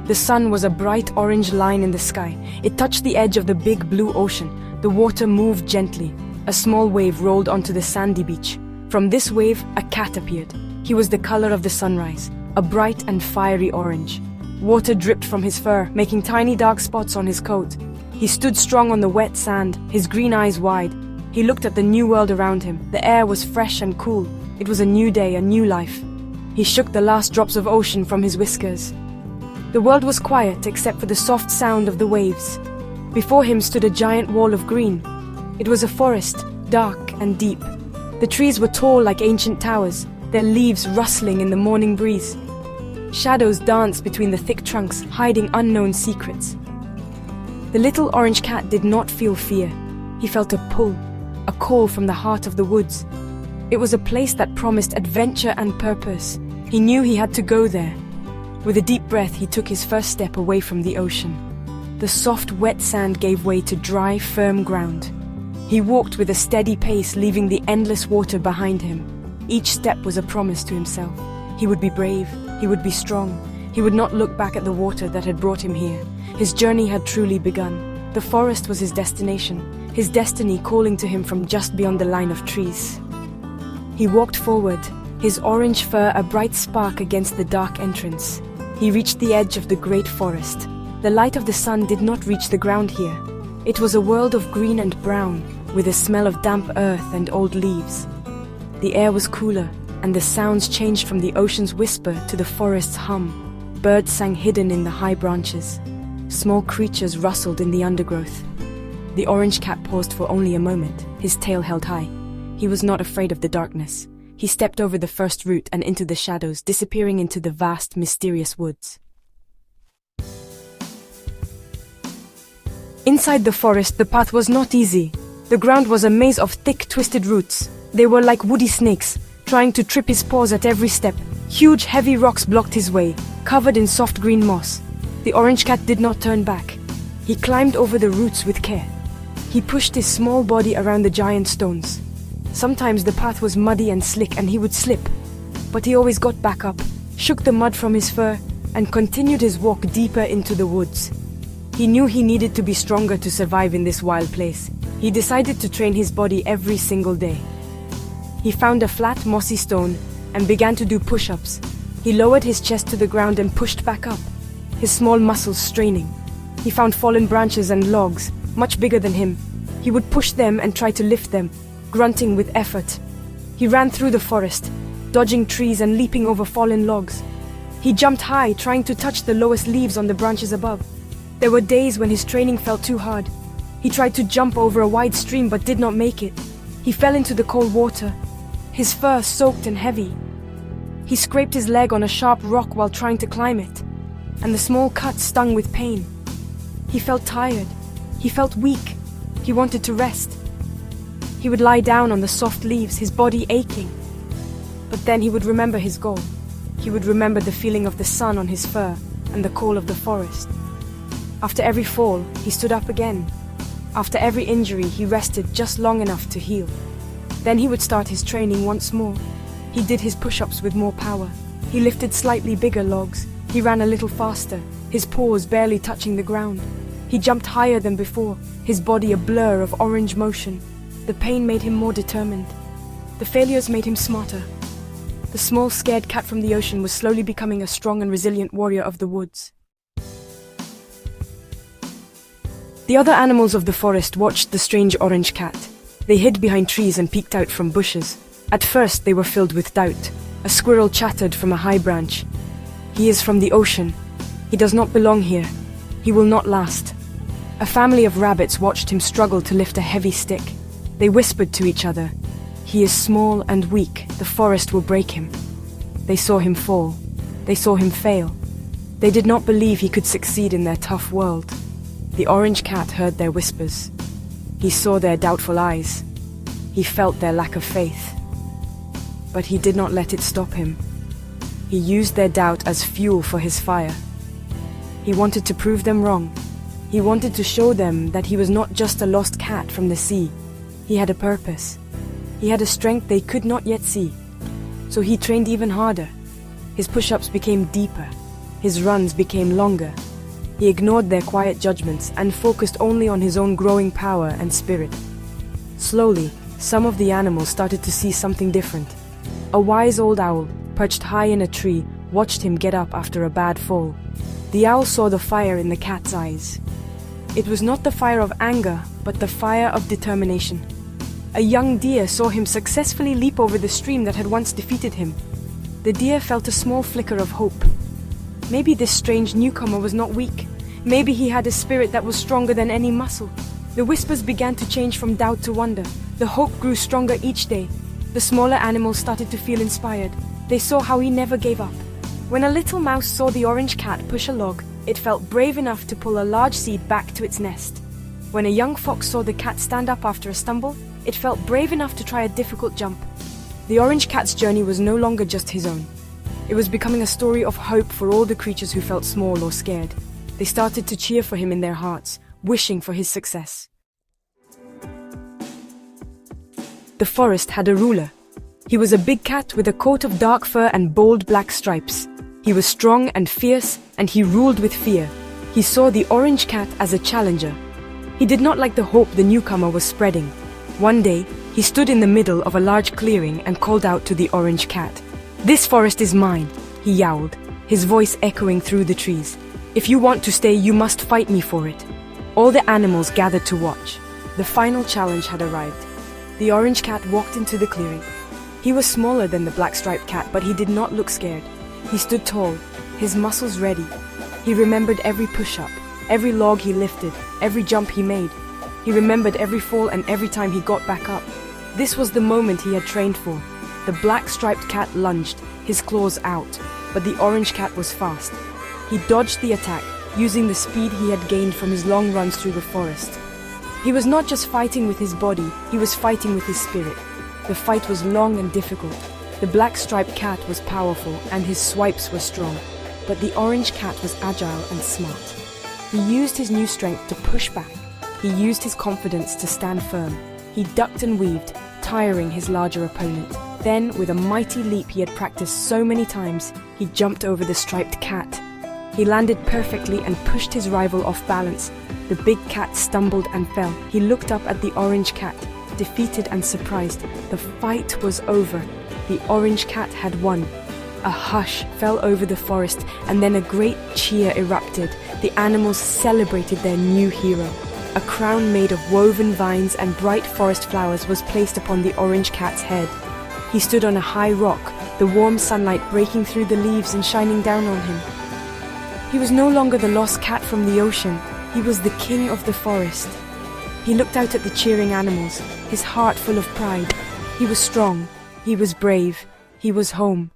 The sun was a bright orange line in the sky. It touched the edge of the big blue ocean. The water moved gently. A small wave rolled onto the sandy beach. From this wave, a cat appeared. He was the color of the sunrise, a bright and fiery orange. Water dripped from his fur, making tiny dark spots on his coat. He stood strong on the wet sand, his green eyes wide. He looked at the new world around him. The air was fresh and cool. It was a new day, a new life. He shook the last drops of ocean from his whiskers. The world was quiet except for the soft sound of the waves. Before him stood a giant wall of green. It was a forest, dark and deep. The trees were tall like ancient towers, their leaves rustling in the morning breeze. Shadows danced between the thick trunks, hiding unknown secrets. The little orange cat did not feel fear. He felt a pull, a call from the heart of the woods. It was a place that promised adventure and purpose. He knew he had to go there. With a deep breath, he took his first step away from the ocean. The soft, wet sand gave way to dry, firm ground. He walked with a steady pace, leaving the endless water behind him. Each step was a promise to himself. He would be brave, he would be strong. He would not look back at the water that had brought him here. His journey had truly begun. The forest was his destination, his destiny calling to him from just beyond the line of trees. He walked forward, his orange fur a bright spark against the dark entrance. He reached the edge of the great forest. The light of the sun did not reach the ground here. It was a world of green and brown, with a smell of damp earth and old leaves. The air was cooler, and the sounds changed from the ocean's whisper to the forest's hum. Birds sang hidden in the high branches. Small creatures rustled in the undergrowth. The orange cat paused for only a moment, his tail held high. He was not afraid of the darkness. He stepped over the first root and into the shadows, disappearing into the vast, mysterious woods. Inside the forest, the path was not easy. The ground was a maze of thick, twisted roots. They were like woody snakes, trying to trip his paws at every step. Huge, heavy rocks blocked his way, covered in soft green moss. The orange cat did not turn back. He climbed over the roots with care. He pushed his small body around the giant stones. Sometimes the path was muddy and slick and he would slip, but he always got back up, shook the mud from his fur, and continued his walk deeper into the woods. He knew he needed to be stronger to survive in this wild place. He decided to train his body every single day. He found a flat, mossy stone and began to do push-ups. He lowered his chest to the ground and pushed back up, his small muscles straining. He found fallen branches and logs, much bigger than him. He would push them and try to lift them, grunting with effort. He ran through the forest, dodging trees and leaping over fallen logs. He jumped high, trying to touch the lowest leaves on the branches above. There were days when his training felt too hard. He tried to jump over a wide stream but did not make it. He fell into the cold water, his fur soaked and heavy. He scraped his leg on a sharp rock while trying to climb it, and the small cut stung with pain. He felt tired. He felt weak. He wanted to rest. He would lie down on the soft leaves, his body aching. But then he would remember his goal. He would remember the feeling of the sun on his fur and the call of the forest. After every fall, he stood up again. After every injury, he rested just long enough to heal. Then he would start his training once more. He did his push-ups with more power. He lifted slightly bigger logs. He ran a little faster, his paws barely touching the ground. He jumped higher than before, his body a blur of orange motion. The pain made him more determined. The failures made him smarter. The small, scared cat from the ocean was slowly becoming a strong and resilient warrior of the woods. The other animals of the forest watched the strange orange cat. They hid behind trees and peeked out from bushes. At first, they were filled with doubt. A squirrel chattered from a high branch. "He is from the ocean. He does not belong here. He will not last." A family of rabbits watched him struggle to lift a heavy stick. They whispered to each other, "He is small and weak. The forest will break him." They saw him fall. They saw him fail. They did not believe he could succeed in their tough world. The orange cat heard their whispers. He saw their doubtful eyes. He felt their lack of faith. But he did not let it stop him. He used their doubt as fuel for his fire. He wanted to prove them wrong. He wanted to show them that he was not just a lost cat from the sea. He had a purpose. He had a strength they could not yet see. So he trained even harder. His push-ups became deeper. His runs became longer. He ignored their quiet judgments and focused only on his own growing power and spirit. Slowly, some of the animals started to see something different. A wise old owl, perched high in a tree, watched him get up after a bad fall. The owl saw the fire in the cat's eyes. It was not the fire of anger, but the fire of determination. A young deer saw him successfully leap over the stream that had once defeated him. The deer felt a small flicker of hope. Maybe this strange newcomer was not weak. Maybe he had a spirit that was stronger than any muscle. The whispers began to change from doubt to wonder. The hope grew stronger each day. The smaller animals started to feel inspired. They saw how he never gave up. When a little mouse saw the orange cat push a log, it felt brave enough to pull a large seed back to its nest. When a young fox saw the cat stand up after a stumble, it felt brave enough to try a difficult jump. The orange cat's journey was no longer just his own. It was becoming a story of hope for all the creatures who felt small or scared. They started to cheer for him in their hearts, wishing for his success. The forest had a ruler. He was a big cat with a coat of dark fur and bold black stripes. He was strong and fierce, and he ruled with fear. He saw the orange cat as a challenger. He did not like the hope the newcomer was spreading. One day, he stood in the middle of a large clearing and called out to the orange cat. "This forest is mine," he yowled, his voice echoing through the trees. "If you want to stay, you must fight me for it." All the animals gathered to watch. The final challenge had arrived. The orange cat walked into the clearing. He was smaller than the black-striped cat, but he did not look scared. He stood tall, his muscles ready. He remembered every push-up, every log he lifted, every jump he made. He remembered every fall and every time he got back up. This was the moment he had trained for. The black-striped cat lunged, his claws out, but the orange cat was fast. He dodged the attack, using the speed he had gained from his long runs through the forest. He was not just fighting with his body, he was fighting with his spirit. The fight was long and difficult. The black-striped cat was powerful and his swipes were strong, but the orange cat was agile and smart. He used his new strength to push back. He used his confidence to stand firm. He ducked and weaved, tiring his larger opponent. Then, with a mighty leap he had practiced so many times, he jumped over the striped cat. He landed perfectly and pushed his rival off balance. The big cat stumbled and fell. He looked up at the orange cat, defeated and surprised. The fight was over. The orange cat had won. A hush fell over the forest, and then a great cheer erupted. The animals celebrated their new hero. A crown made of woven vines and bright forest flowers was placed upon the orange cat's head. He stood on a high rock, the warm sunlight breaking through the leaves and shining down on him. He was no longer the lost cat from the ocean. He was the king of the forest. He looked out at the cheering animals, his heart full of pride. He was strong. He was brave. He was home.